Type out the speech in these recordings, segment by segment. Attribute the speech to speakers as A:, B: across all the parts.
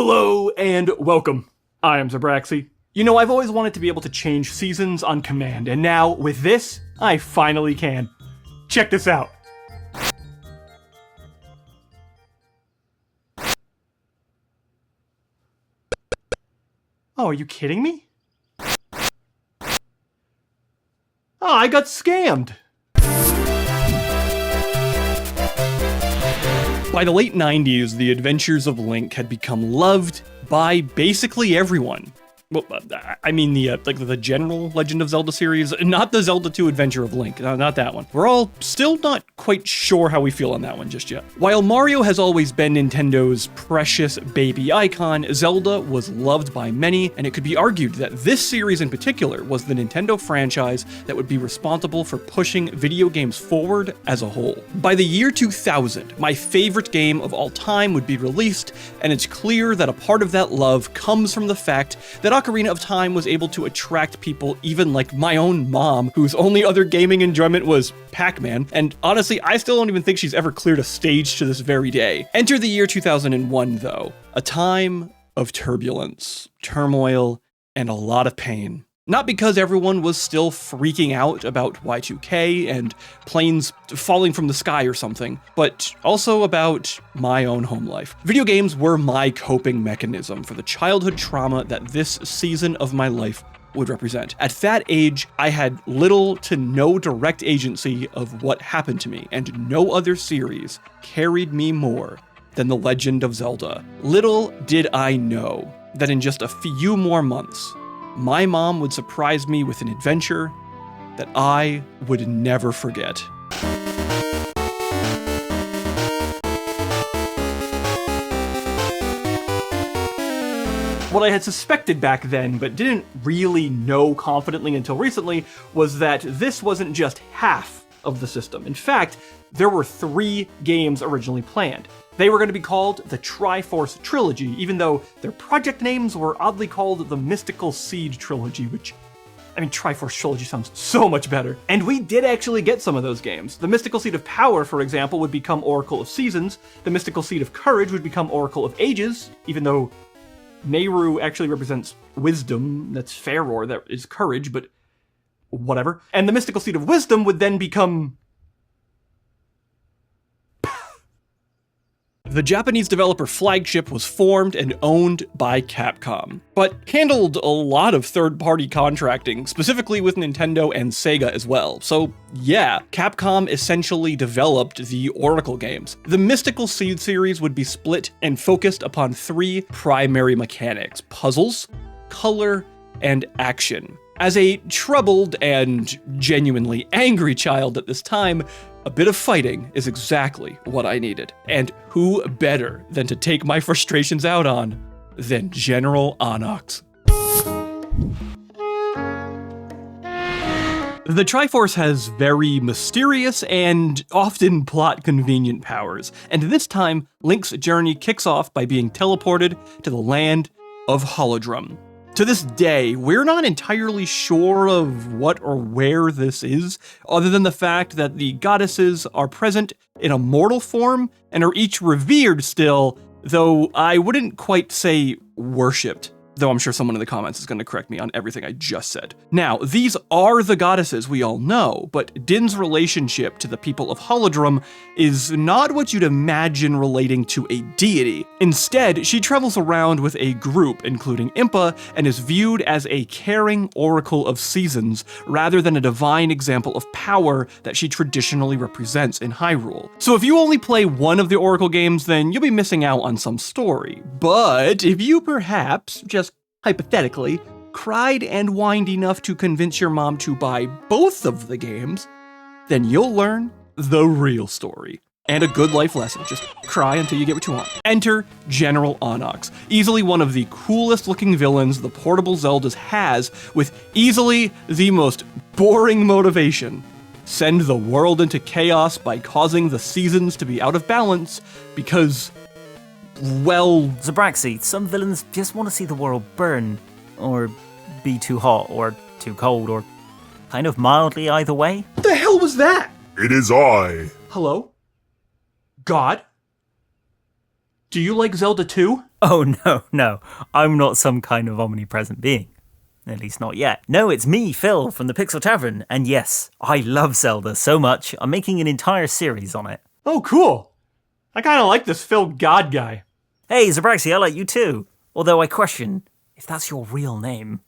A: Hello and welcome. I am Zabraxi. You know, I've always wanted to be able to change seasons on command, and now, with this, I finally can. Check this out. Oh, are you kidding me? Oh, I got scammed! By the late 90s, the Adventures of Link had become loved by basically everyone. Well, I mean the general Legend of Zelda series, not the Zelda 2 Adventure of Link, not that one. We're all still not quite sure how we feel on that one just yet. While Mario has always been Nintendo's precious baby icon, Zelda was loved by many, and it could be argued that this series in particular was the Nintendo franchise that would be responsible for pushing video games forward as a whole. By the year 2000, my favorite game of all time would be released, and it's clear that a part of that love comes from the fact that Ocarina of Time was able to attract people even like my own mom, whose only other gaming enjoyment was Pac-Man, and honestly, I still don't even think she's ever cleared a stage to this very day. Enter the year 2001, though, a time of turbulence, turmoil, and a lot of pain. Not because everyone was still freaking out about Y2K and planes falling from the sky or something, but also about my own home life. Video games were my coping mechanism for the childhood trauma that this season of my life would represent. At that age, I had little to no direct agency of what happened to me, and no other series carried me more than The Legend of Zelda. Little did I know that in just a few more months, my mom would surprise me with an adventure that I would never forget. What I had suspected back then, but didn't really know confidently until recently, was that this wasn't just half of the system. In fact, there were 3 games originally planned. They were going to be called the Triforce Trilogy, even though their project names were oddly called the Mystical Seed Trilogy, which, I mean, Triforce Trilogy sounds so much better. And we did actually get some of those games. The Mystical Seed of Power, for example, would become Oracle of Seasons. The Mystical Seed of Courage would become Oracle of Ages, even though Nehru actually represents wisdom. That's Faror, that is courage, but whatever. And the Mystical Seed of Wisdom would then become... The Japanese developer Flagship was formed and owned by Capcom, but handled a lot of third-party contracting, specifically with Nintendo and Sega as well. So yeah, Capcom essentially developed the Oracle games. The Mystical Seed series would be split and focused upon 3 primary mechanics: puzzles, color, and action. As a troubled and genuinely angry child at this time, a bit of fighting is exactly what I needed. And who better than to take my frustrations out on than General Onyx? The Triforce has very mysterious and often plot-convenient powers, and this time, Link's journey kicks off by being teleported to the land of Holodrum. To this day, we're not entirely sure of what or where this is, other than the fact that the goddesses are present in a mortal form and are each revered still, though I wouldn't quite say worshipped. Though I'm sure someone in the comments is going to correct me on everything I just said. Now, these are the goddesses we all know, but Din's relationship to the people of Holodrum is not what you'd imagine relating to a deity. Instead, she travels around with a group, including Impa, and is viewed as a caring oracle of seasons, rather than a divine example of power that she traditionally represents in Hyrule. So if you only play one of the Oracle games, then you'll be missing out on some story. But if you perhaps just hypothetically, cried and whined enough to convince your mom to buy both of the games, then you'll learn the real story. And a good life lesson, just cry until you get what you want. Enter General Onyx, easily one of the coolest looking villains the portable Zeldas has, with easily the most boring motivation: send the world into chaos by causing the seasons to be out of balance because, well...
B: Zabraxi, some villains just want to see the world burn, or be too hot, or too cold, or kind of mildly either way.
A: What the hell was that?
C: It is I.
A: Hello? God? Do you like Zelda 2?
B: Oh, no. I'm not some kind of omnipresent being. At least not yet. No, it's me, Phil, from the Pixel Tavern. And yes, I love Zelda so much, I'm making an entire series on it.
A: Oh, cool. I kind of like this Phil God guy.
B: Hey, Zabraxi, I like you too. Although I question if that's your real name.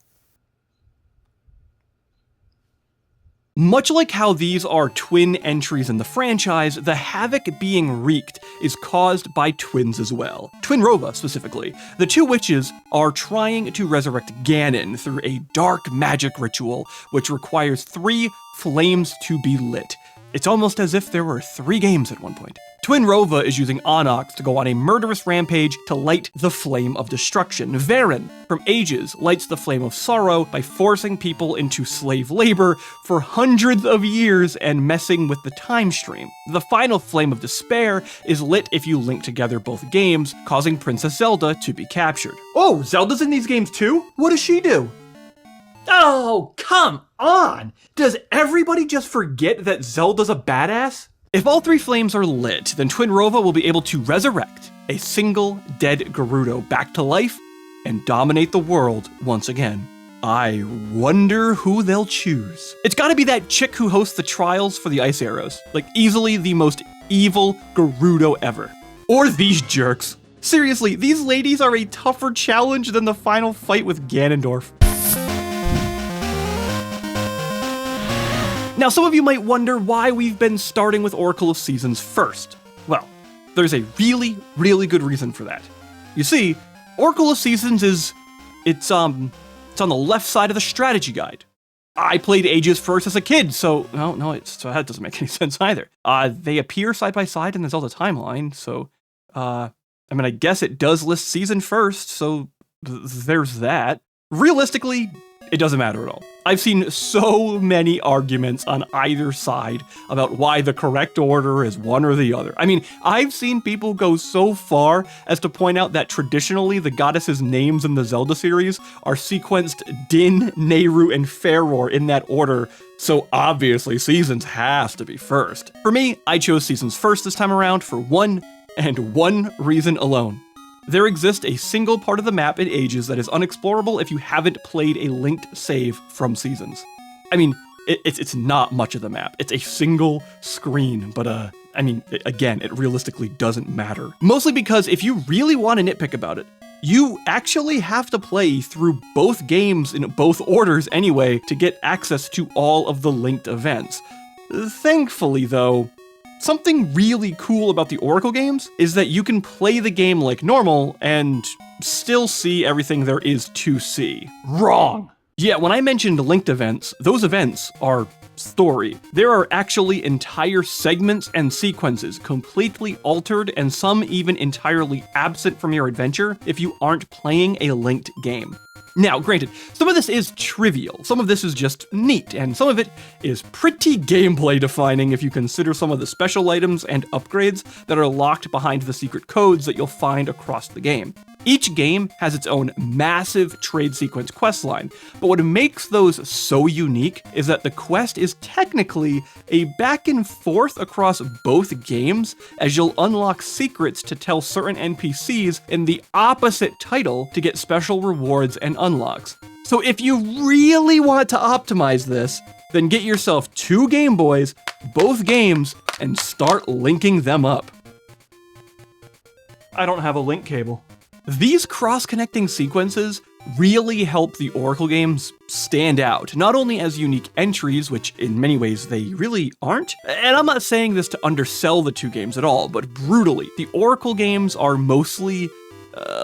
A: Much like how these are twin entries in the franchise, the havoc being wreaked is caused by twins as well. Twinrova, specifically. The two witches are trying to resurrect Ganon through a dark magic ritual, which requires 3 flames to be lit. It's almost as if there were 3 games at one point. Twinrova is using Onyx to go on a murderous rampage to light the flame of destruction. Varen, from Ages, lights the flame of sorrow by forcing people into slave labor for hundreds of years and messing with the time stream. The final flame of despair is lit if you link together both games, causing Princess Zelda to be captured. Oh, Zelda's in these games too? What does she do? Oh, come on! Does everybody just forget that Zelda's a badass? If all 3 flames are lit, then Twinrova will be able to resurrect a single dead Gerudo back to life and dominate the world once again. I wonder who they'll choose. It's gotta be that chick who hosts the trials for the ice arrows. Like, easily the most evil Gerudo ever. Or these jerks. Seriously, these ladies are a tougher challenge than the final fight with Ganondorf. Now, some of you might wonder why we've been starting with Oracle of Seasons first. Well, there's a really, really good reason for that. You see, Oracle of Seasons it's on the left side of the strategy guide. I played Ages first as a kid, so so that doesn't make any sense either. They appear side by side in the Zelda timeline, so I guess it does list season first, so there's that. Realistically, it doesn't matter at all. I've seen so many arguments on either side about why the correct order is one or the other. I mean, I've seen people go so far as to point out that traditionally the goddesses' names in the Zelda series are sequenced Din, Nehru, and Ferror in that order, so obviously Seasons has to be first. For me, I chose Seasons first this time around for one reason alone. There exists a single part of the map in Ages that is unexplorable if you haven't played a linked save from Seasons. I mean, it's not much of the map. It's a single screen, but again, it realistically doesn't matter. Mostly because if you really want to nitpick about it, you actually have to play through both games in both orders anyway to get access to all of the linked events. Thankfully, though, something really cool about the Oracle games is that you can play the game like normal and still see everything there is to see. Wrong! Yeah, when I mentioned linked events, those events are story. There are actually entire segments and sequences completely altered and some even entirely absent from your adventure if you aren't playing a linked game. Now, granted, some of this is trivial, some of this is just neat, and some of it is pretty gameplay defining if you consider some of the special items and upgrades that are locked behind the secret codes that you'll find across the game. Each game has its own massive trade sequence questline, but what makes those so unique is that the quest is technically a back and forth across both games, as you'll unlock secrets to tell certain NPCs in the opposite title to get special rewards and unlocks. So if you really want to optimize this, then get yourself 2 Game Boys, both games, and start linking them up. I don't have a link cable. These cross-connecting sequences really help the Oracle games stand out, not only as unique entries, which in many ways they really aren't, and I'm not saying this to undersell the 2 games at all, but brutally, the Oracle games are mostly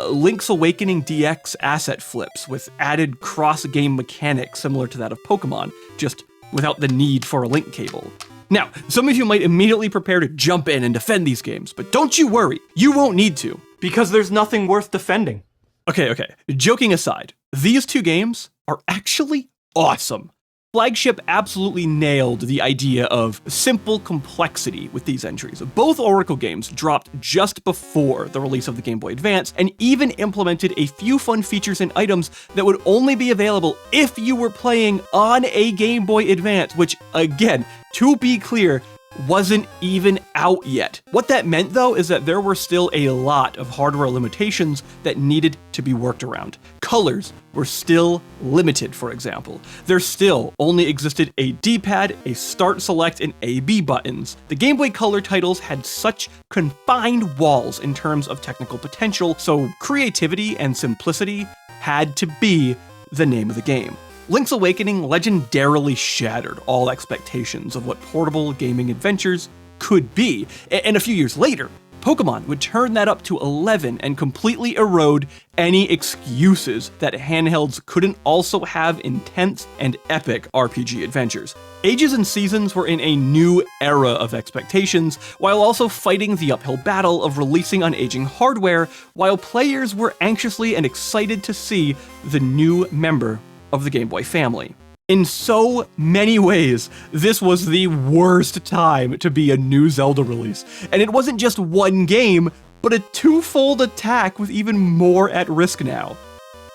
A: Link's Awakening DX asset flips with added cross-game mechanics similar to that of Pokemon, just without the need for a link cable. Now, some of you might immediately prepare to jump in and defend these games, but don't you worry, you won't need to. Because there's nothing worth defending. Okay. Joking aside, these 2 games are actually awesome. Flagship absolutely nailed the idea of simple complexity with these entries. Both Oracle games dropped just before the release of the Game Boy Advance, and even implemented a few fun features and items that would only be available if you were playing on a Game Boy Advance, which, again, to be clear, wasn't even out yet. What that meant, though, is that there were still a lot of hardware limitations that needed to be worked around. Colors were still limited, for example. There still only existed a D-pad, a start, select, and A-B buttons. The Game Boy Color titles had such confined walls in terms of technical potential, so creativity and simplicity had to be the name of the game. Link's Awakening legendarily shattered all expectations of what portable gaming adventures could be, and a few years later, Pokemon would turn that up to 11 and completely erode any excuses that handhelds couldn't also have intense and epic RPG adventures. Ages and Seasons were in a new era of expectations, while also fighting the uphill battle of releasing on aging hardware, while players were anxiously and excited to see the new member of the Game Boy family. In so many ways, this was the worst time to be a new Zelda release. And it wasn't just one game, but a twofold attack with even more at risk now.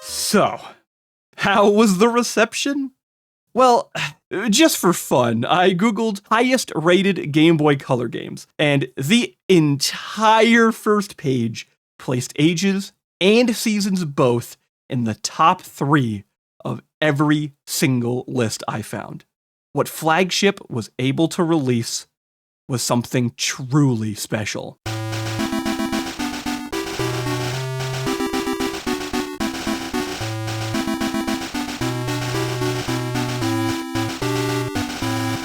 A: So, how was the reception? Well, just for fun, I googled highest rated Game Boy Color games, and the entire first page placed Ages and Seasons both in the top 3 of every single list I found. What Flagship was able to release was something truly special.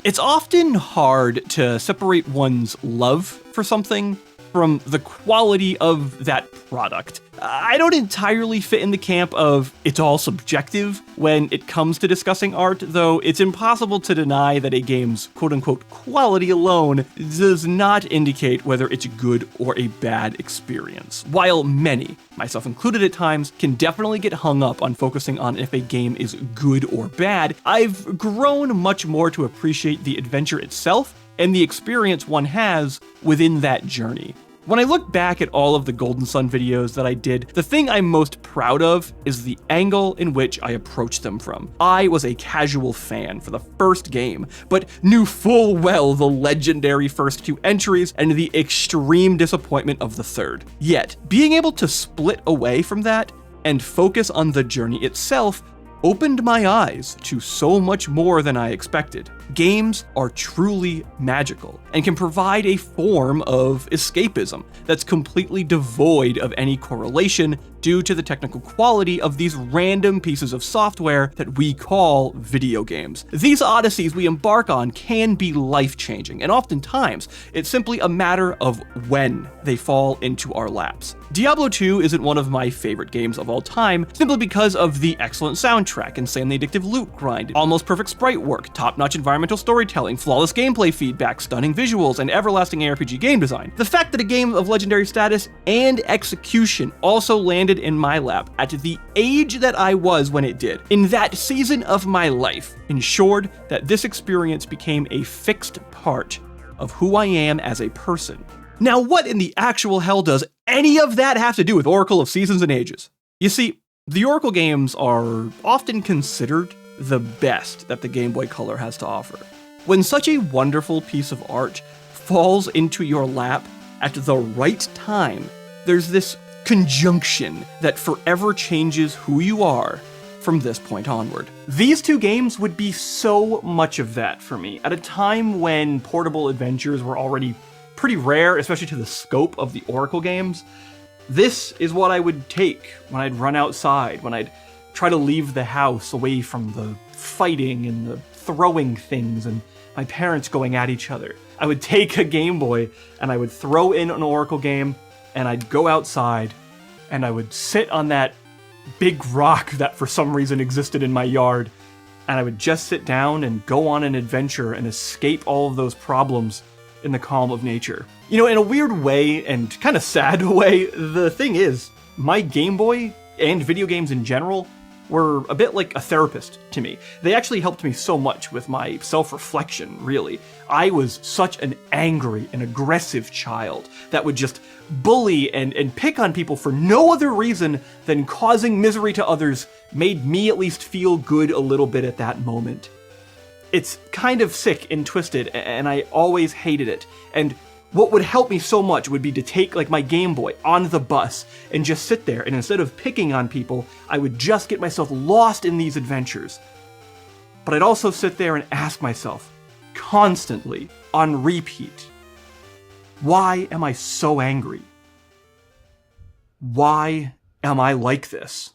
A: It's often hard to separate one's love for something from the quality of that product. I don't entirely fit in the camp of it's all subjective when it comes to discussing art, though it's impossible to deny that a game's quote-unquote quality alone does not indicate whether it's a good or a bad experience. While many, myself included at times, can definitely get hung up on focusing on if a game is good or bad, I've grown much more to appreciate the adventure itself and the experience one has within that journey. When I look back at all of the Golden Sun videos that I did, the thing I'm most proud of is the angle in which I approached them from. I was a casual fan for the first game, but knew full well the legendary first 2 entries and the extreme disappointment of the third. Yet, being able to split away from that and focus on the journey itself opened my eyes to so much more than I expected. Games are truly magical and can provide a form of escapism that's completely devoid of any correlation due to the technical quality of these random pieces of software that we call video games. These odysseys we embark on can be life-changing, and oftentimes it's simply a matter of when they fall into our laps. Diablo 2 isn't one of my favorite games of all time, simply because of the excellent soundtrack, insanely addictive loot grind, almost perfect sprite work, top-notch environmental storytelling, flawless gameplay feedback, stunning visuals, and everlasting ARPG game design. The fact that a game of legendary status and execution also landed in my lap at the age that I was when it did, in that season of my life, ensured that this experience became a fixed part of who I am as a person. Now, what in the actual hell does any of that have to do with Oracle of Seasons and Ages? You see, the Oracle games are often considered the best that the Game Boy Color has to offer. When such a wonderful piece of art falls into your lap at the right time, there's this conjunction that forever changes who you are from this point onward. These 2 games would be so much of that for me at a time when portable adventures were already pretty rare, especially to the scope of the Oracle games. This is what I would take when I'd run outside, when I'd try to leave the house away from the fighting and the throwing things and my parents going at each other. I would take a Game Boy and I would throw in an Oracle game and I'd go outside and I would sit on that big rock that for some reason existed in my yard, and I would just sit down and go on an adventure and escape all of those problems in the calm of nature. You know, in a weird way and kind of sad way, the thing is, my Game Boy and video games in general were a bit like a therapist to me. They actually helped me so much with my self-reflection, really. I was such an angry and aggressive child that would just bully and pick on people for no other reason than causing misery to others made me at least feel good a little bit at that moment. It's kind of sick and twisted, and I always hated it. And what would help me so much would be to take like my Game Boy on the bus and just sit there, and instead of picking on people, I would just get myself lost in these adventures. But I'd also sit there and ask myself, constantly, on repeat, why am I so angry? Why am I like this?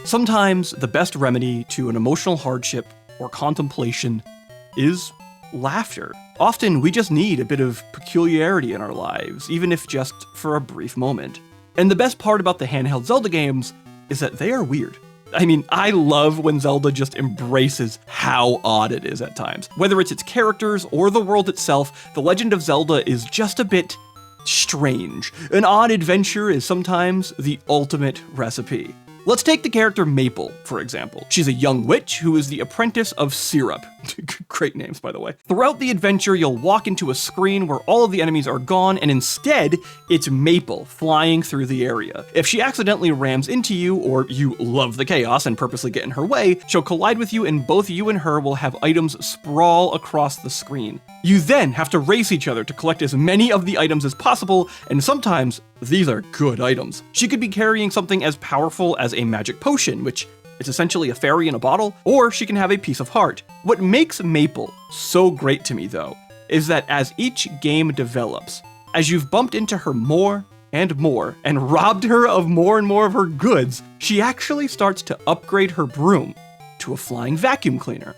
A: Sometimes the best remedy to an emotional hardship or contemplation is laughter. Often we just need a bit of peculiarity in our lives, even if just for a brief moment. And the best part about the handheld Zelda games is that they are weird. I mean, I love when Zelda just embraces how odd it is at times. Whether it's its characters or the world itself, The Legend of Zelda is just a bit strange. An odd adventure is sometimes the ultimate recipe. Let's take the character Maple, for example. She's a young witch who is the apprentice of Syrup. Great names, by the way. Throughout the adventure, you'll walk into a screen where all of the enemies are gone, and instead, it's Maple flying through the area. If she accidentally rams into you, or you love the chaos and purposely get in her way, she'll collide with you, and both you and her will have items sprawl across the screen. You then have to race each other to collect as many of the items as possible, and sometimes these are good items. She could be carrying something as powerful as a magic potion, which is essentially a fairy in a bottle, or she can have a piece of heart. What makes Maple so great to me, though, is that as each game develops, as you've bumped into her more and robbed her of more and more of her goods, she actually starts to upgrade her broom to a flying vacuum cleaner.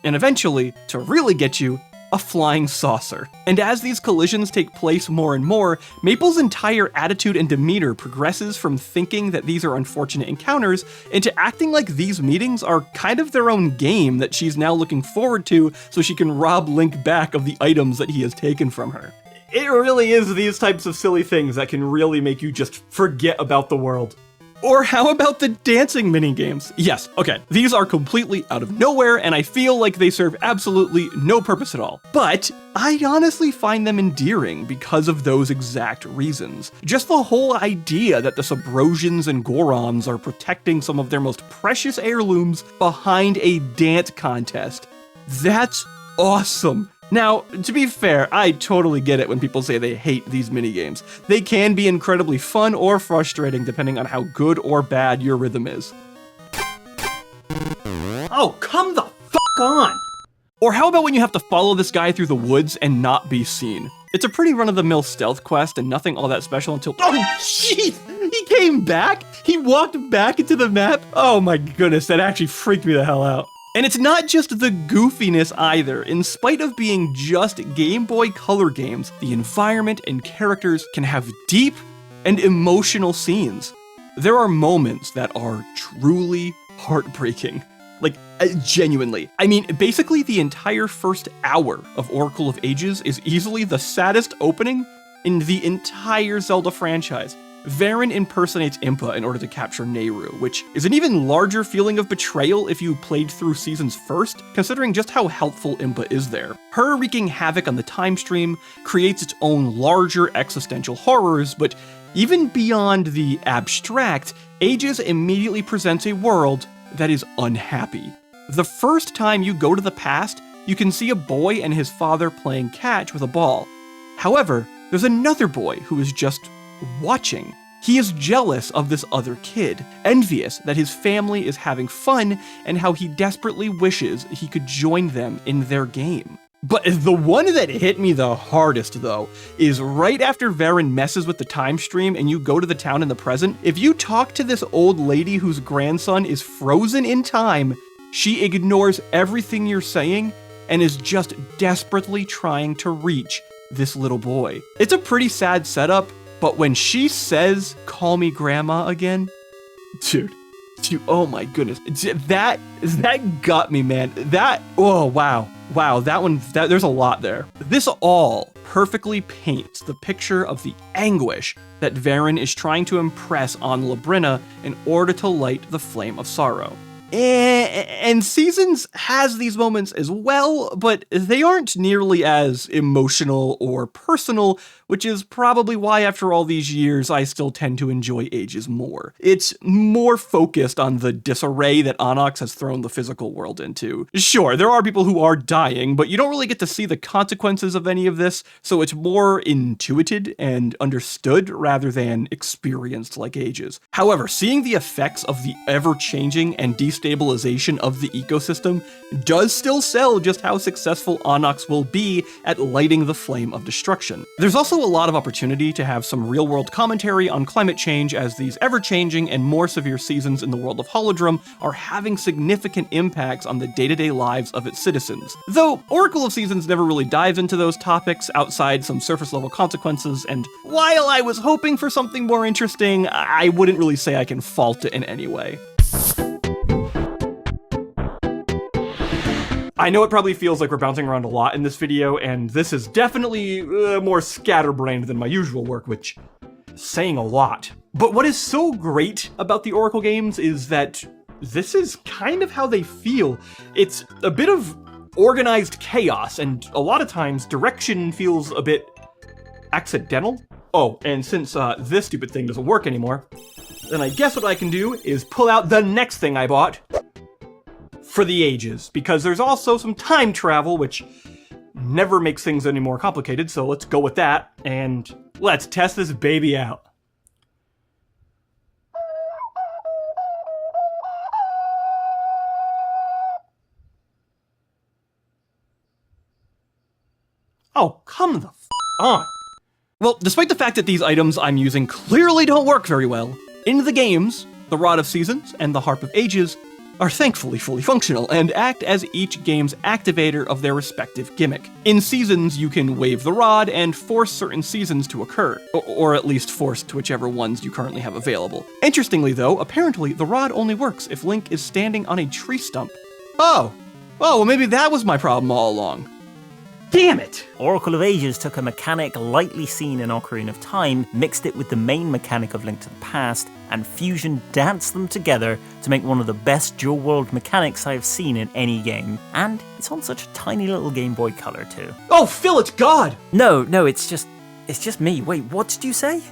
A: And eventually, to really get you, a flying saucer. And as these collisions take place more and more, Maple's entire attitude and demeanor progresses from thinking that these are unfortunate encounters into acting like these meetings are kind of their own game that she's now looking forward to so she can rob Link back of the items that he has taken from her. It really is these types of silly things that can really make you just forget about the world. Or how about the dancing minigames? Yes, okay, these are completely out of nowhere, and I feel like they serve absolutely no purpose at all. But I honestly find them endearing because of those exact reasons. Just the whole idea that the Subrosians and Gorons are protecting some of their most precious heirlooms behind a dance contest. That's awesome. Now, to be fair, I totally get it when people say they hate these minigames. They can be incredibly fun or frustrating depending on how good or bad your rhythm is. Oh, come the fuck on! Or how about when you have to follow this guy through the woods and not be seen? It's a pretty run-of-the-mill stealth quest and nothing all that special until— oh, jeez! He came back? He walked back into the map? Oh my goodness, that actually freaked me the hell out. And it's not just the goofiness either. In spite of being just Game Boy Color games, the environment and characters can have deep and emotional scenes. There are moments that are truly heartbreaking. Like, genuinely. I mean, basically the entire first hour of Oracle of Ages is easily the saddest opening in the entire Zelda franchise. Varin impersonates Impa in order to capture Nehru, which is an even larger feeling of betrayal if you played through seasons first, considering just how helpful Impa is there. Her wreaking havoc on the time stream creates its own larger existential horrors, but even beyond the abstract, Ages immediately presents a world that is unhappy. The first time you go to the past, you can see a boy and his father playing catch with a ball. However, there's another boy who is just watching. He is jealous of this other kid, envious that his family is having fun and how he desperately wishes he could join them in their game. But the one that hit me the hardest, though, is right after Varin messes with the time stream and you go to the town in the present. If you talk to this old lady whose grandson is frozen in time, she ignores everything you're saying and is just desperately trying to reach this little boy. It's a pretty sad setup, but when she says, "Call me grandma" again, dude, oh my goodness, that got me, man. Wow, there's a lot there. This all perfectly paints the picture of the anguish that Varin is trying to impress on Labrynna in order to light the flame of sorrow. And Seasons has these moments as well, but they aren't nearly as emotional or personal, which is probably why after all these years I still tend to enjoy Ages more. It's more focused on the disarray that Onyx has thrown the physical world into. Sure, there are people who are dying, but you don't really get to see the consequences of any of this, so it's more intuited and understood rather than experienced like Ages. However, seeing the effects of the ever-changing and destabilization of the ecosystem does still sell just how successful Onyx will be at lighting the flame of destruction. There's also a lot of opportunity to have some real-world commentary on climate change, as these ever-changing and more severe seasons in the world of Holodrum are having significant impacts on the day-to-day lives of its citizens. Though Oracle of Seasons never really dives into those topics outside some surface-level consequences, and while I was hoping for something more interesting, I wouldn't really say I can fault it in any way. I know it probably feels like we're bouncing around a lot in this video, and this is definitely more scatterbrained than my usual work, which is saying a lot. But what is so great about the Oracle games is that this is kind of how they feel. It's a bit of organized chaos, and a lot of times direction feels a bit accidental. Oh, and since this stupid thing doesn't work anymore, then I guess what I can do is pull out the next thing I bought for the ages, because there's also some time travel, which never makes things any more complicated, so let's go with that, and let's test this baby out. Oh, come the f on. Well, despite the fact that these items I'm using clearly don't work very well, in the games, the Rod of Seasons and the Harp of Ages are thankfully fully functional and act as each game's activator of their respective gimmick. In Seasons, you can wave the rod and force certain seasons to occur, or at least force to whichever ones you currently have available. Interestingly though, apparently the rod only works if Link is standing on a tree stump. Oh, well maybe that was my problem all along. Damn it!
B: Oracle of Ages took a mechanic lightly seen in Ocarina of Time, mixed it with the main mechanic of Link to the Past, and Fusion danced them together to make one of the best dual world mechanics I have seen in any game. And it's on such a tiny little Game Boy Color too.
A: Oh, Phil, it's God!
B: No, it's just me. Wait, what did you say?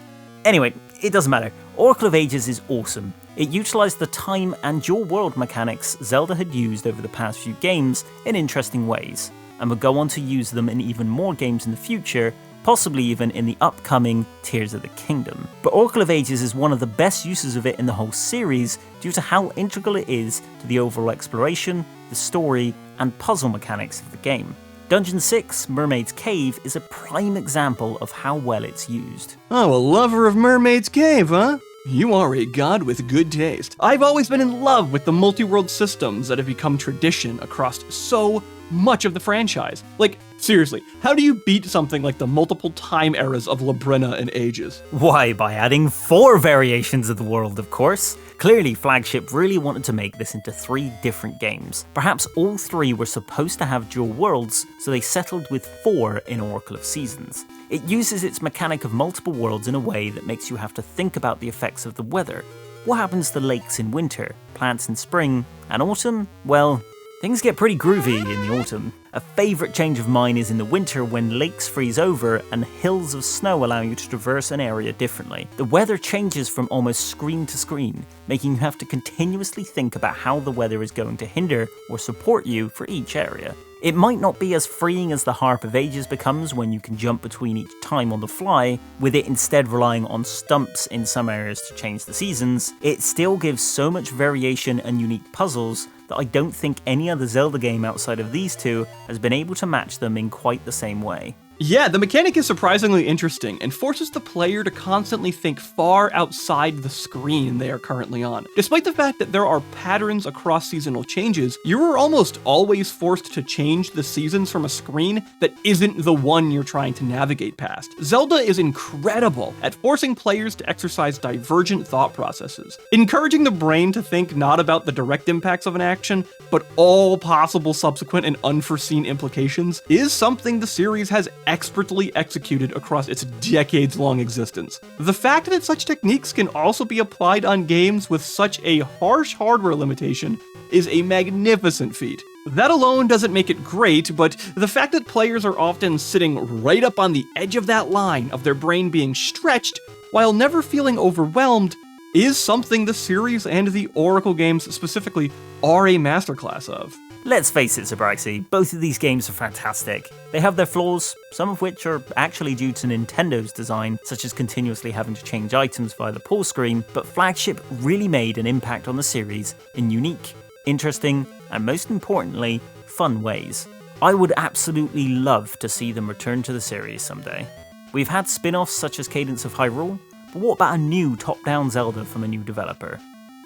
B: Anyway, it doesn't matter. Oracle of Ages is awesome. It utilised the time and dual world mechanics Zelda had used over the past few games in interesting ways, and would go on to use them in even more games in the future, possibly even in the upcoming Tears of the Kingdom. But Oracle of Ages is one of the best uses of it in the whole series due to how integral it is to the overall exploration, the story, and puzzle mechanics of the game. Dungeon 6, Mermaid's Cave, is a prime example of how well it's used.
A: Oh, a lover of Mermaid's Cave, huh? You are a god with good taste. I've always been in love with the multi-world systems that have become tradition across so much of the franchise. Like, seriously, how do you beat something like the multiple time eras of Labrynna and Ages?
B: Why, by adding 4 variations of the world, of course. Clearly, Flagship really wanted to make this into 3 different games. Perhaps all 3 were supposed to have dual worlds, so they settled with 4 in Oracle of Seasons. It uses its mechanic of multiple worlds in a way that makes you have to think about the effects of the weather. What happens to lakes in winter, plants in spring, and autumn? Well, things get pretty groovy in the autumn. A favourite change of mine is in the winter when lakes freeze over and hills of snow allow you to traverse an area differently. The weather changes from almost screen to screen, making you have to continuously think about how the weather is going to hinder or support you for each area. It might not be as freeing as the Harp of Ages becomes when you can jump between each time on the fly, with it instead relying on stumps in some areas to change the seasons. It still gives so much variation and unique puzzles that I don't think any other Zelda game outside of these 2 has been able to match them in quite the same way.
A: Yeah, the mechanic is surprisingly interesting and forces the player to constantly think far outside the screen they are currently on. Despite the fact that there are patterns across seasonal changes, you are almost always forced to change the seasons from a screen that isn't the one you're trying to navigate past. Zelda is incredible at forcing players to exercise divergent thought processes, encouraging the brain to think not about the direct impacts of an action, but all possible subsequent and unforeseen implications is something the series has expertly executed across its decades-long existence. The fact that such techniques can also be applied on games with such a harsh hardware limitation is a magnificent feat. That alone doesn't make it great, but the fact that players are often sitting right up on the edge of that line of their brain being stretched while never feeling overwhelmed is something the series and the Oracle games specifically are a masterclass of.
B: Let's face it, Sprites, both of these games are fantastic. They have their flaws, some of which are actually due to Nintendo's design, such as continuously having to change items via the pull screen, but Flagship really made an impact on the series in unique, interesting, and most importantly, fun ways. I would absolutely love to see them return to the series someday. We've had spin-offs such as Cadence of Hyrule, but what about a new top-down Zelda from a new developer?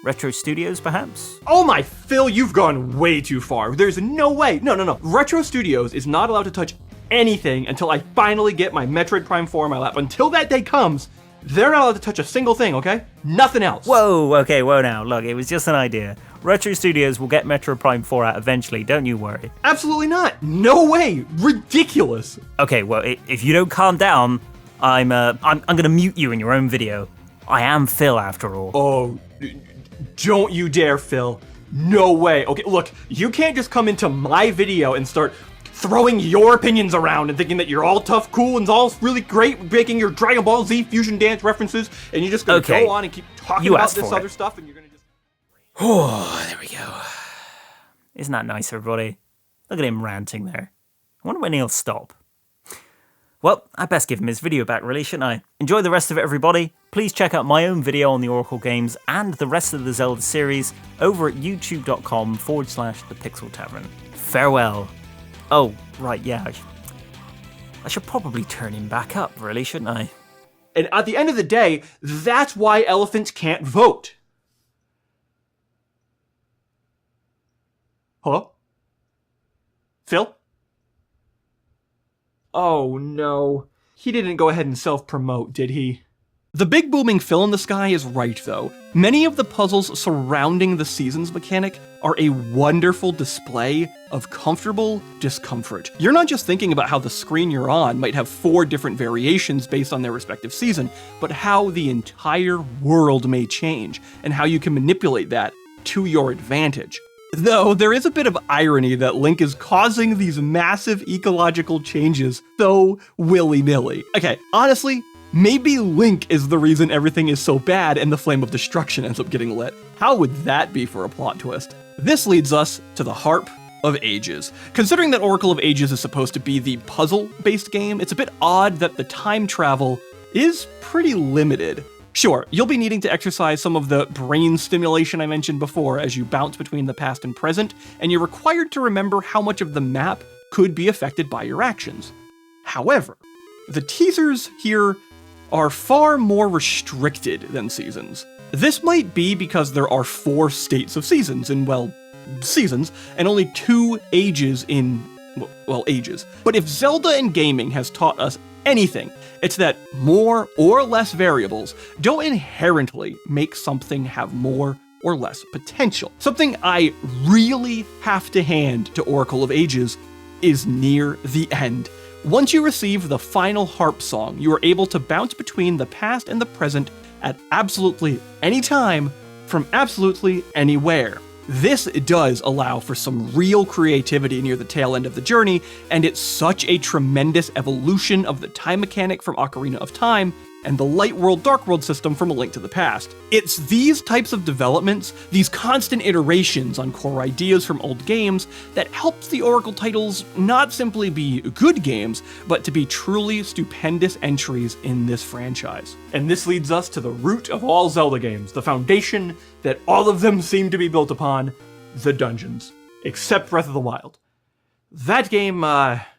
B: Retro Studios, perhaps?
A: Oh my, Phil, you've gone way too far. There's no way. No. Retro Studios is not allowed to touch anything until I finally get my Metroid Prime 4 in my lap. Until that day comes, they're not allowed to touch a single thing, okay? Nothing else.
B: Whoa now. Look, it was just an idea. Retro Studios will get Metroid Prime 4 out eventually, don't you worry.
A: Absolutely not. No way. Ridiculous.
B: Okay, well, if you don't calm down, I'm gonna mute you in your own video. I am Phil, after all.
A: Oh, don't you dare, Phil. No way. Okay, look, you can't just come into my video and start throwing your opinions around and thinking that you're all tough, cool, and all really great, making your Dragon Ball Z Fusion Dance references, and you're just gonna go on and keep talking about this other stuff, and you're gonna just...
B: Oh, there we go. Isn't that nice, everybody? Look at him ranting there. I wonder when he'll stop. Well, I'd best give him his video back, really, shouldn't I? Enjoy the rest of it, everybody. Please check out my own video on the Oracle games and the rest of the Zelda series over at youtube.com/The Pixel Tavern. Farewell. Oh, right, yeah. I should probably turn him back up, really, shouldn't I?
A: And at the end of the day, that's why elephants can't vote. Hello? Phil? Oh no. He didn't go ahead and self-promote, did he? The big booming Phil in the sky is right, though. Many of the puzzles surrounding the seasons mechanic are a wonderful display of comfortable discomfort. You're not just thinking about how the screen you're on might have 4 different variations based on their respective season, but how the entire world may change, and how you can manipulate that to your advantage. Though there is a bit of irony that Link is causing these massive ecological changes so willy-nilly. Okay, honestly, maybe Link is the reason everything is so bad and the Flame of Destruction ends up getting lit. How would that be for a plot twist? This leads us to the Harp of Ages. Considering that Oracle of Ages is supposed to be the puzzle-based game, it's a bit odd that the time travel is pretty limited. Sure, you'll be needing to exercise some of the brain stimulation I mentioned before as you bounce between the past and present, and you're required to remember how much of the map could be affected by your actions. However, the teasers here are far more restricted than seasons. This might be because there are 4 states of seasons in, well, seasons, and only 2 ages in, well, ages. But if Zelda and gaming has taught us anything, it's that more or less variables don't inherently make something have more or less potential. Something I really have to hand to Oracle of Ages is near the end. Once you receive the final harp song, you are able to bounce between the past and the present at absolutely any time from absolutely anywhere. This does allow for some real creativity near the tail end of the journey, and it's such a tremendous evolution of the time mechanic from Ocarina of Time and the Light World Dark World system from A Link to the Past. It's these types of developments, these constant iterations on core ideas from old games, that helps the Oracle titles not simply be good games, but to be truly stupendous entries in this franchise. And this leads us to the root of all Zelda games, the foundation that all of them seem to be built upon, the dungeons. Except Breath of the Wild. That game, Breath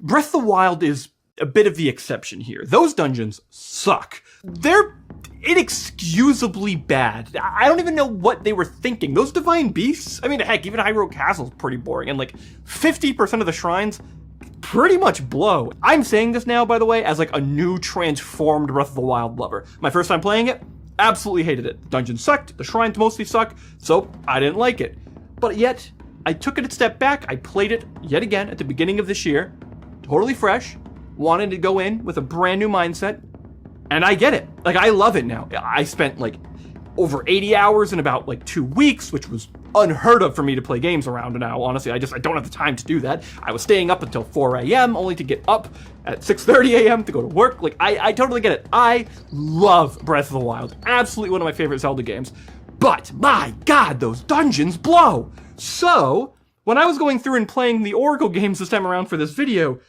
A: of the Wild is a bit of the exception here. Those dungeons suck. They're inexcusably bad. I don't even know what they were thinking. Those divine beasts, I mean, heck, even Hyrule Castle's pretty boring, and like 50% of the shrines pretty much blow. I'm saying this now, by the way, as like a new transformed Breath of the Wild lover. My first time playing it, absolutely hated it. The dungeons sucked, the shrines mostly suck, so I didn't like it. But yet, I took it a step back, I played it yet again at the beginning of this year, totally fresh, wanted to go in with a brand new mindset, and I get it. Like, I love it now. I spent like over 80 hours in about like 2 weeks, which was unheard of for me to play games around now. Honestly, I don't have the time to do that. I was staying up until 4 a.m. only to get up at 6:30 a.m. to go to work. Like, I totally get it. I love Breath of the Wild. Absolutely one of my favorite Zelda games. But my God, those dungeons blow. So when I was going through and playing the Oracle games this time around for this video,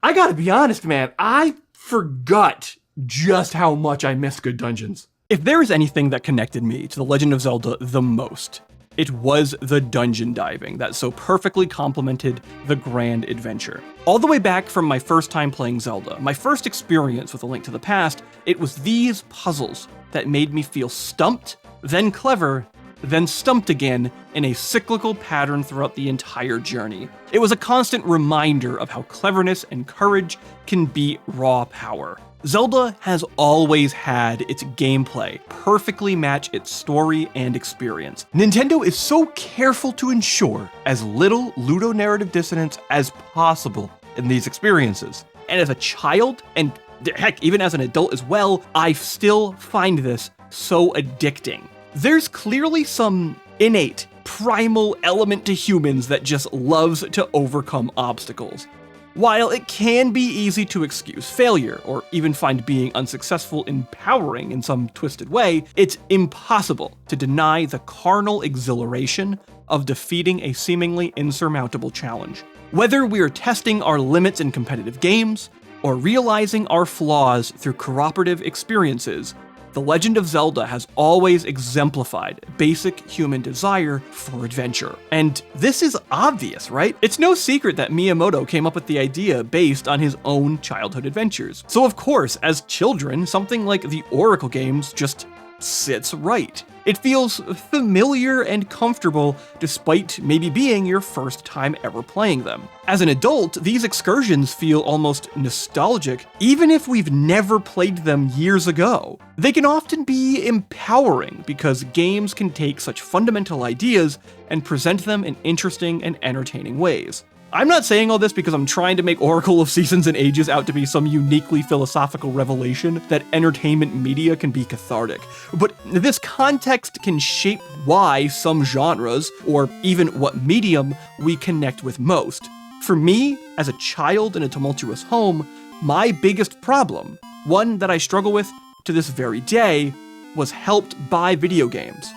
A: I gotta be honest, man, I forgot just how much I miss good dungeons. If there is anything that connected me to The Legend of Zelda the most, it was the dungeon diving that so perfectly complemented the grand adventure. All the way back from my first time playing Zelda, my first experience with A Link to the Past, it was these puzzles that made me feel stumped, then clever, then stumped again in a cyclical pattern throughout the entire journey. It was a constant reminder of how cleverness and courage can beat raw power. Zelda has always had its gameplay perfectly match its story and experience. Nintendo is so careful to ensure as little ludonarrative dissonance as possible in these experiences. And as a child, and heck, even as an adult as well, I still find this so addicting. There's clearly some innate, primal element to humans that just loves to overcome obstacles. While it can be easy to excuse failure, or even find being unsuccessful empowering in some twisted way, it's impossible to deny the carnal exhilaration of defeating a seemingly insurmountable challenge. Whether we're testing our limits in competitive games, or realizing our flaws through cooperative experiences, The Legend of Zelda has always exemplified basic human desire for adventure. And this is obvious, right? It's no secret that Miyamoto came up with the idea based on his own childhood adventures. So of course, as children, something like the Oracle games just sits right. It feels familiar and comfortable despite maybe being your first time ever playing them. As an adult, these excursions feel almost nostalgic, even if we've never played them years ago. They can often be empowering because games can take such fundamental ideas and present them in interesting and entertaining ways. I'm not saying all this because I'm trying to make Oracle of Seasons and Ages out to be some uniquely philosophical revelation that entertainment media can be cathartic, but this context can shape why some genres, or even what medium, we connect with most. For me, as a child in a tumultuous home, my biggest problem, one that I struggle with to this very day, was helped by video games.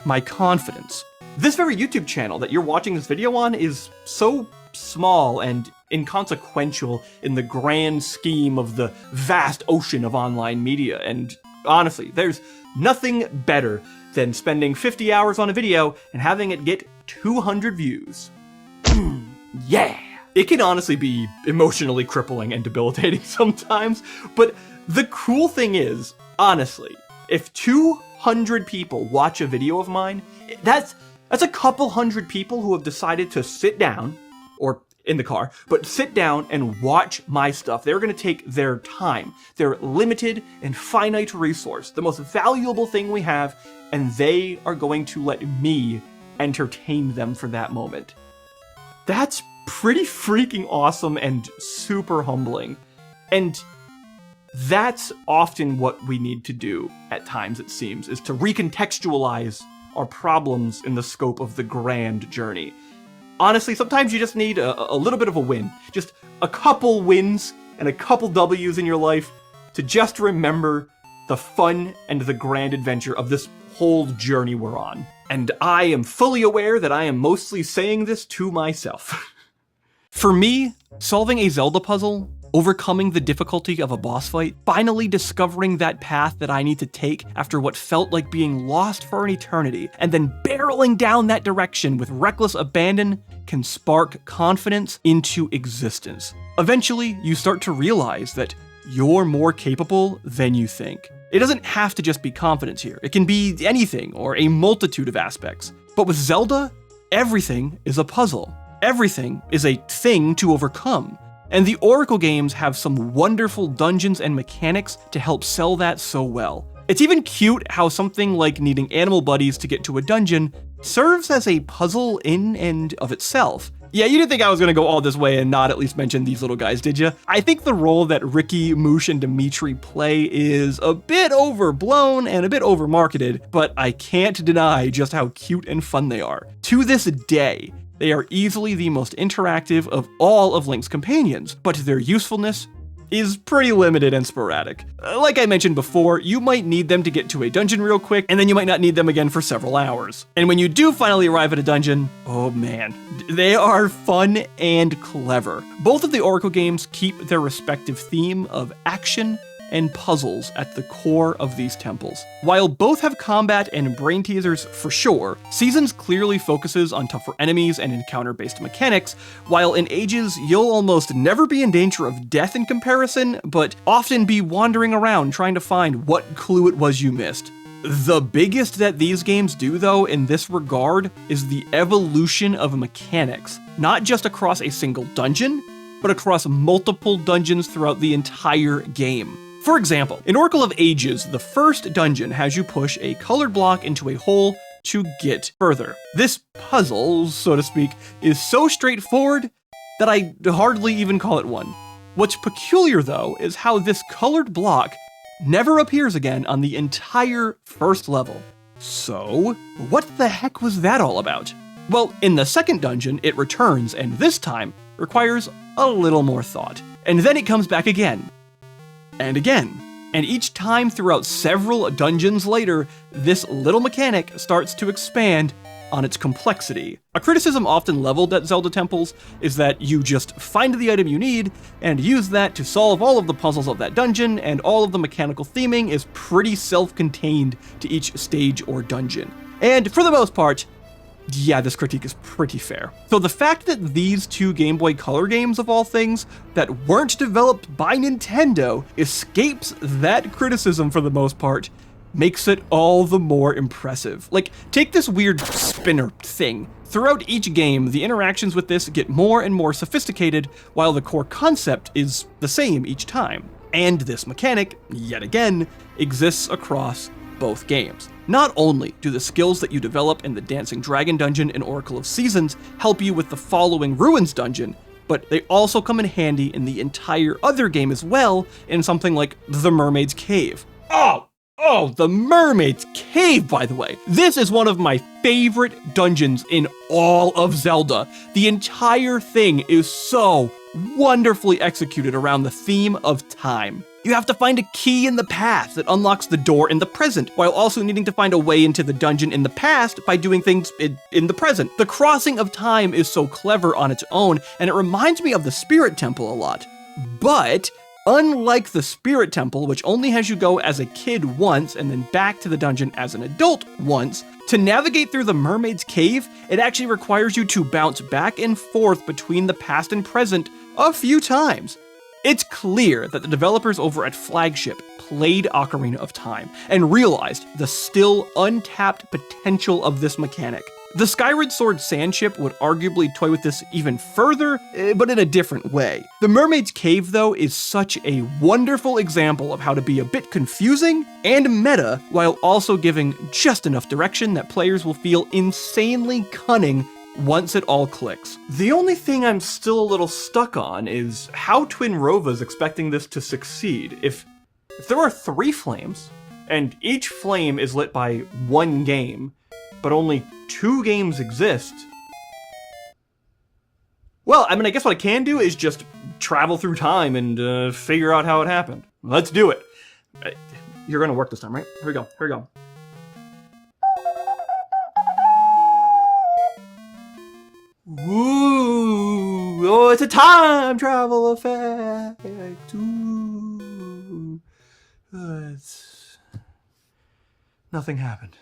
A: My confidence. This very YouTube channel that you're watching this video on is so small and inconsequential in the grand scheme of the vast ocean of online media, and honestly, there's nothing better than spending 50 hours on a video and having it get 200 views. Yeah! It can honestly be emotionally crippling and debilitating sometimes, but the cool thing is, honestly, if 200 people watch a video of mine, that's a couple hundred people who have decided to sit down, or in the car, but sit down and watch my stuff. They're going to take their time, their limited and finite resource, the most valuable thing we have, and they are going to let me entertain them for that moment. That's pretty freaking awesome and super humbling. And that's often what we need to do at times, it seems, is to recontextualize our problems in the scope of the grand journey. Honestly, sometimes you just need a little bit of a win. Just a couple wins and a couple W's in your life to just remember the fun and the grand adventure of this whole journey we're on. And I am fully aware that I am mostly saying this to myself. For me, solving a Zelda puzzle, overcoming the difficulty of a boss fight, finally discovering that path that I need to take after what felt like being lost for an eternity, and then barreling down that direction with reckless abandon can spark confidence into existence. Eventually, you start to realize that you're more capable than you think. It doesn't have to just be confidence here. It can be anything or a multitude of aspects. But with Zelda, everything is a puzzle. Everything is a thing to overcome. And the Oracle games have some wonderful dungeons and mechanics to help sell that so well. It's even cute how something like needing animal buddies to get to a dungeon serves as a puzzle in and of itself. Yeah, you didn't think I was gonna go all this way and not at least mention these little guys, did you? I think the role that Ricky, Moosh, and Dimitri play is a bit overblown and a bit overmarketed, but I can't deny just how cute and fun they are. To this day, they are easily the most interactive of all of Link's companions, but their usefulness is pretty limited and sporadic. Like I mentioned before, you might need them to get to a dungeon real quick, and then you might not need them again for several hours. And when you do finally arrive at a dungeon, oh man, they are fun and clever. Both of the Oracle games keep their respective theme of action and puzzles at the core of these temples. While both have combat and brain teasers for sure, Seasons clearly focuses on tougher enemies and encounter-based mechanics, while in Ages, you'll almost never be in danger of death in comparison, but often be wandering around trying to find what clue it was you missed. The biggest that these games do, though, in this regard, is the evolution of mechanics, not just across a single dungeon, but across multiple dungeons throughout the entire game. For example, in Oracle of Ages, the first dungeon has you push a colored block into a hole to get further. This puzzle, so to speak, is so straightforward that I hardly even call it one. What's peculiar, though, is how this colored block never appears again on the entire first level. So, what the heck was that all about? Well, in the second dungeon, it returns, and this time requires a little more thought. And then it comes back again. And again. And each time throughout several dungeons later, this little mechanic starts to expand on its complexity. A criticism often leveled at Zelda temples is that you just find the item you need and use that to solve all of the puzzles of that dungeon, and all of the mechanical theming is pretty self-contained to each stage or dungeon. And for the most part, yeah, this critique is pretty fair. So the fact that these two Game Boy Color games, of all things, that weren't developed by Nintendo escapes that criticism for the most part makes it all the more impressive. Like, take this weird spinner thing. Throughout each game, the interactions with this get more and more sophisticated, while the core concept is the same each time. And this mechanic, yet again, exists across both games. Not only do the skills that you develop in the Dancing Dragon dungeon in Oracle of Seasons help you with the Following Ruins dungeon, but they also come in handy in the entire other game as well, in something like the Mermaid's Cave. Oh, the Mermaid's Cave, by the way. This is one of my favorite dungeons in all of Zelda. The entire thing is so wonderfully executed around the theme of time. You have to find a key in the past that unlocks the door in the present, while also needing to find a way into the dungeon in the past by doing things in the present. The crossing of time is so clever on its own, and it reminds me of the Spirit Temple a lot. But unlike the Spirit Temple, which only has you go as a kid once and then back to the dungeon as an adult once, to navigate through the Mermaid's Cave, it actually requires you to bounce back and forth between the past and present a few times. It's clear that the developers over at Flagship played Ocarina of Time and realized the still untapped potential of this mechanic. The Skyward Sword Sandship would arguably toy with this even further, but in a different way. The Mermaid's Cave, though, is such a wonderful example of how to be a bit confusing and meta, while also giving just enough direction that players will feel insanely cunning once it all clicks. The only thing I'm still a little stuck on is how Twinrova's expecting this to succeed. If there are 3 flames, and each flame is lit by one game, but only 2 games exist, well, I mean, I guess what I can do is just travel through time and figure out how it happened. Let's do it. You're gonna work this time, right? Here we go, here we go. Ooh, oh, it's a time travel effect. Ooh, nothing happened.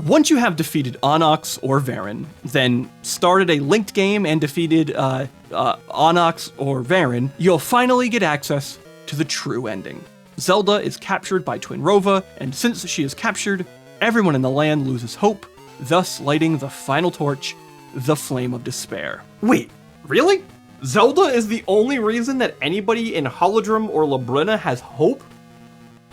A: Once you have defeated Onyx or Varen, then started a linked game and defeated Onyx or Varen, you'll finally get access to the true ending. Zelda is captured by Twinrova, and since she is captured, everyone in the land loses hope, thus lighting the final torch, the Flame of Despair. Wait, really? Zelda is the only reason that anybody in Holodrum or Labrynna has hope?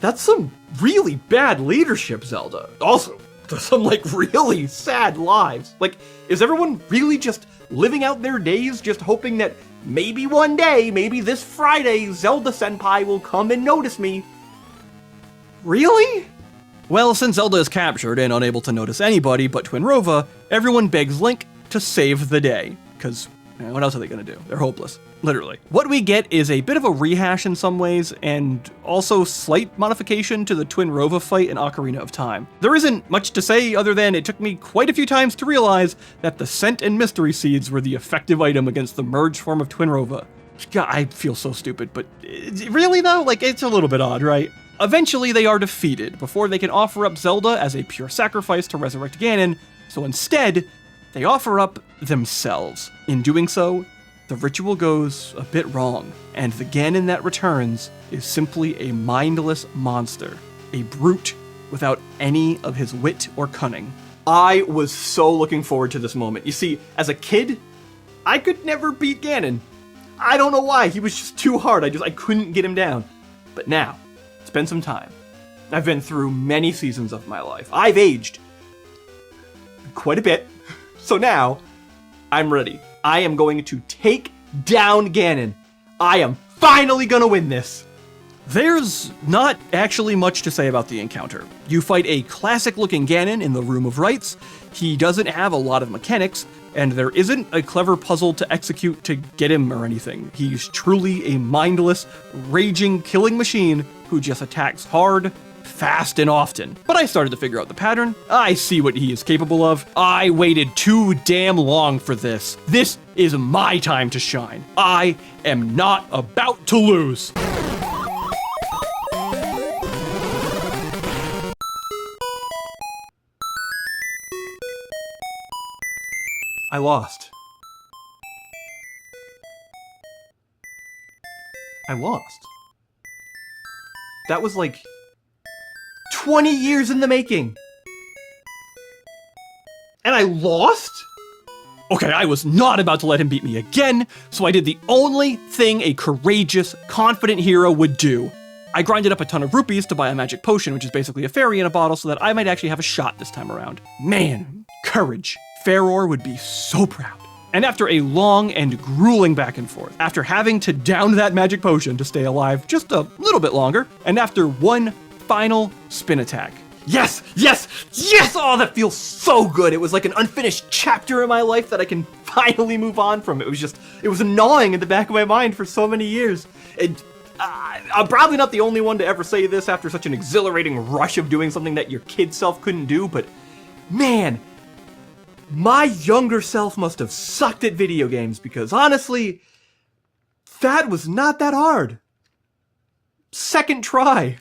A: That's some really bad leadership, Zelda. Also, some like really sad lives. Like, is everyone really just living out their days just hoping that maybe one day, maybe this Friday, Zelda Senpai will come and notice me? Really? Well, since Zelda is captured and unable to notice anybody but Twinrova, everyone begs Link to save the day. Because what else are they going to do? They're hopeless. Literally. What we get is a bit of a rehash in some ways, and also slight modification to the Twinrova fight in Ocarina of Time. There isn't much to say other than it took me quite a few times to realize that the Scent and Mystery Seeds were the effective item against the merged form of Twinrova. God, I feel so stupid, but really though? Like, it's a little bit odd, right? Eventually they are defeated before they can offer up Zelda as a pure sacrifice to resurrect Ganon, so instead, they offer up themselves. In doing so, the ritual goes a bit wrong, and the Ganon that returns is simply a mindless monster, a brute without any of his wit or cunning. I was so looking forward to this moment. You see, as a kid, I could never beat Ganon. I don't know why, he was just too hard, I couldn't get him down. But now, it's been some time. I've been through many seasons of my life. I've aged quite a bit. So now, I'm ready. I am going to take down Ganon. I am finally gonna win this. There's not actually much to say about the encounter. You fight a classic-looking Ganon in the Room of Rites. He doesn't have a lot of mechanics, and there isn't a clever puzzle to execute to get him or anything. He's truly a mindless, raging, killing machine who just attacks hard, fast, and often. But I started to figure out the pattern. I see what he is capable of. I waited too damn long for this. This is my time to shine. I am not about to lose. I lost. I lost. That was like 20 years in the making. And I lost? Okay, I was not about to let him beat me again, so I did the only thing a courageous, confident hero would do. I grinded up a ton of rupees to buy a magic potion, which is basically a fairy in a bottle, so that I might actually have a shot this time around. Man, courage. Faror would be so proud. And after a long and grueling back and forth, after having to down that magic potion to stay alive just a little bit longer, and after one final spin attack. Yes, yes, yes! Oh, that feels so good. It was like an unfinished chapter in my life that I can finally move on from. It was gnawing in the back of my mind for so many years. I'm probably not the only one to ever say this after such an exhilarating rush of doing something that your kid self couldn't do, but man, my younger self must have sucked at video games because honestly, that was not that hard. Second try.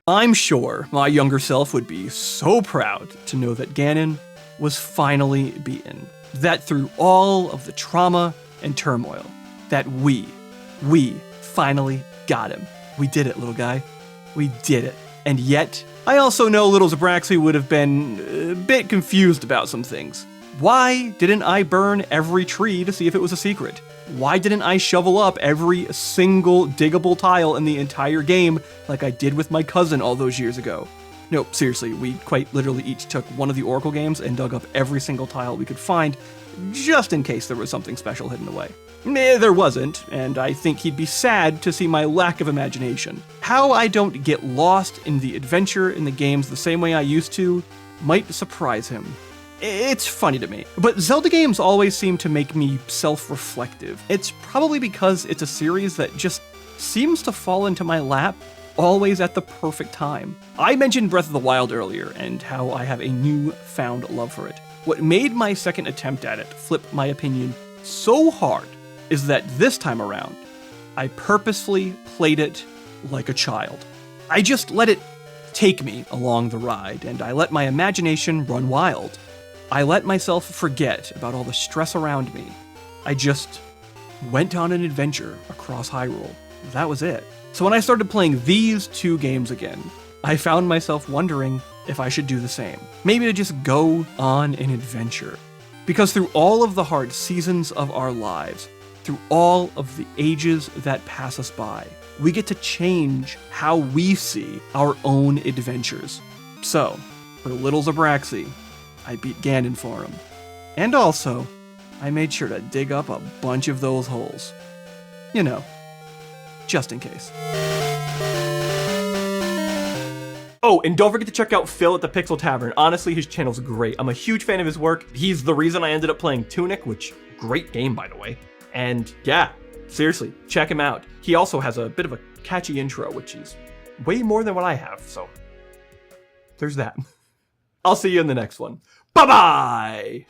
A: I'm sure my younger self would be so proud to know that Ganon was finally beaten. That through all of the trauma and turmoil, that we finally got him. We did it, little guy. We did it. And yet, I also know little Zabraxi would have been a bit confused about some things. Why didn't I burn every tree to see if it was a secret? Why didn't I shovel up every single diggable tile in the entire game like I did with my cousin all those years ago? No, seriously, we quite literally each took one of the Oracle games and dug up every single tile we could find, just in case there was something special hidden away. There wasn't, and I think he'd be sad to see my lack of imagination. How I don't get lost in the adventure in the games the same way I used to might surprise him. It's funny to me, but Zelda games always seem to make me self-reflective. It's probably because it's a series that just seems to fall into my lap always at the perfect time. I mentioned Breath of the Wild earlier and how I have a newfound love for it. What made my second attempt at it flip my opinion so hard is that this time around, I purposefully played it like a child. I just let it take me along the ride, and I let my imagination run wild. I let myself forget about all the stress around me. I just went on an adventure across Hyrule. That was it. So when I started playing these two games again, I found myself wondering if I should do the same. Maybe to just go on an adventure. Because through all of the hard seasons of our lives, through all of the ages that pass us by, we get to change how we see our own adventures. So, For little Zabraxi, I beat Ganon for him. And also, I made sure to dig up a bunch of those holes. You know, just in case. Oh, and don't forget to check out Phil at the Pixel Tavern. Honestly, his channel's great. I'm a huge fan of his work. He's the reason I ended up playing Tunic, which, great game, by the way. And yeah, seriously, check him out. He also has a bit of a catchy intro, which is way more than what I have, so there's that. I'll see you in the next one. Bye-bye!